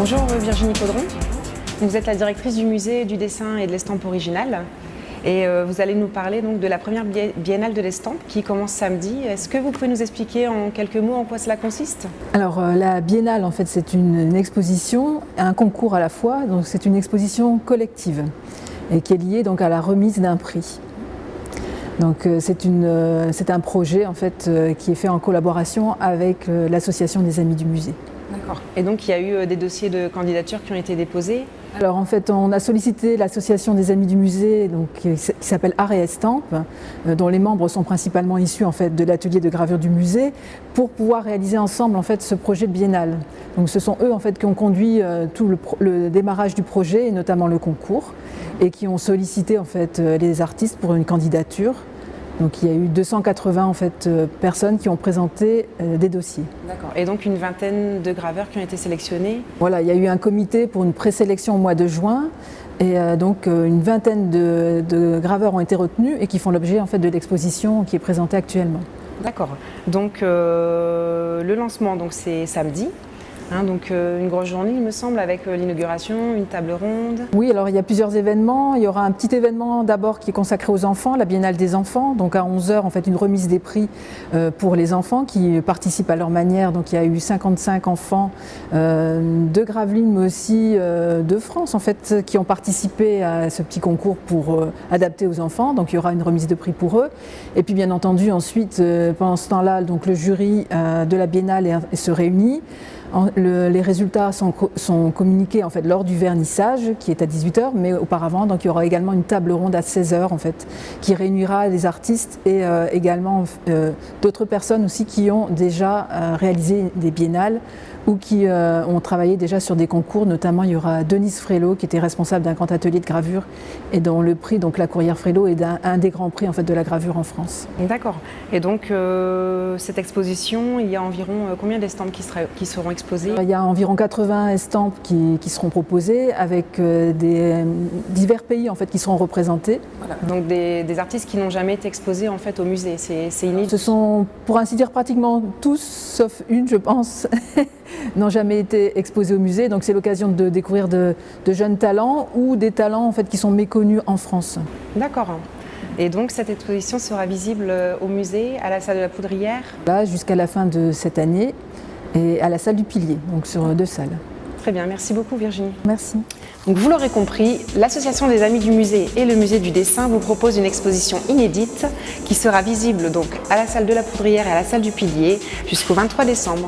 Bonjour Virginie Caudron, vous êtes la directrice du musée du dessin et de l'estampe originale et vous allez nous parler donc de la première biennale de l'estampe qui commence samedi. Est-ce que vous pouvez nous expliquer en quelques mots en quoi cela consiste? Alors la biennale en fait c'est une exposition, un concours à la fois, donc c'est une exposition collective et qui est liée donc à la remise d'un prix. Donc c'est un projet en fait qui est fait en collaboration avec l'association des Amis du Musée. D'accord. Et donc il y a eu des dossiers de candidature qui ont été déposés? Alors en fait on a sollicité l'association des Amis du Musée donc, qui s'appelle Art et Estampes, dont les membres sont principalement issus en fait de l'atelier de gravure du musée, pour pouvoir réaliser ensemble en fait ce projet de biennale. Donc ce sont eux en fait qui ont conduit tout le démarrage du projet et notamment le concours et qui ont sollicité en fait les artistes pour une candidature. Donc il y a eu 280 en fait, personnes qui ont présenté des dossiers. D'accord. Et donc une vingtaine de graveurs qui ont été sélectionnés? Voilà, il y a eu un comité pour une présélection au mois de juin et donc une vingtaine de graveurs ont été retenus et qui font l'objet en fait, de l'exposition qui est présentée actuellement. D'accord. Donc le lancement c'est samedi. Donc une grosse journée il me semble avec l'inauguration, une table ronde. Oui, alors il y a plusieurs événements. Il y aura un petit événement d'abord qui est consacré aux enfants, la Biennale des enfants. Donc à 11h en fait une remise des prix pour les enfants qui participent à leur manière. Donc il y a eu 55 enfants de Gravelines mais aussi de France en fait qui ont participé à ce petit concours pour adapter aux enfants. Donc il y aura une remise de prix pour eux. Et puis bien entendu ensuite pendant ce temps-là donc le jury de la Biennale se réunit. Les résultats sont communiqués en fait, lors du vernissage qui est à 18h, mais auparavant donc, il y aura également une table ronde à 16h en fait, qui réunira les artistes et également d'autres personnes aussi qui ont déjà réalisé des biennales ou qui ont travaillé déjà sur des concours. Notamment il y aura Denise Frelot qui était responsable d'un grand atelier de gravure et dont le prix, donc la Courrière Frelot, est un des grands prix en fait, de la gravure en France. D'accord. Et donc cette exposition, il y a environ combien d'estampes qui seront exposées? Il y a environ 80 estampes qui seront proposées avec divers pays en fait, qui seront représentés. Voilà. Donc des artistes qui n'ont jamais été exposés en fait, au musée, c'est inédit. Ce sont pour ainsi dire pratiquement tous, sauf une je pense, n'ont jamais été exposés au musée. Donc c'est l'occasion de découvrir de jeunes talents ou des talents en fait, qui sont méconnus en France. D'accord. Et donc cette exposition sera visible au musée, à la salle de la Poudrière? Là jusqu'à la fin de cette année et à la salle du Pilier, donc sur 2 salles. Très bien, merci beaucoup Virginie. Merci. Donc vous l'aurez compris, l'Association des Amis du Musée et le Musée du Dessin vous proposent une exposition inédite qui sera visible donc à la salle de la Poudrière et à la salle du Pilier jusqu'au 23 décembre.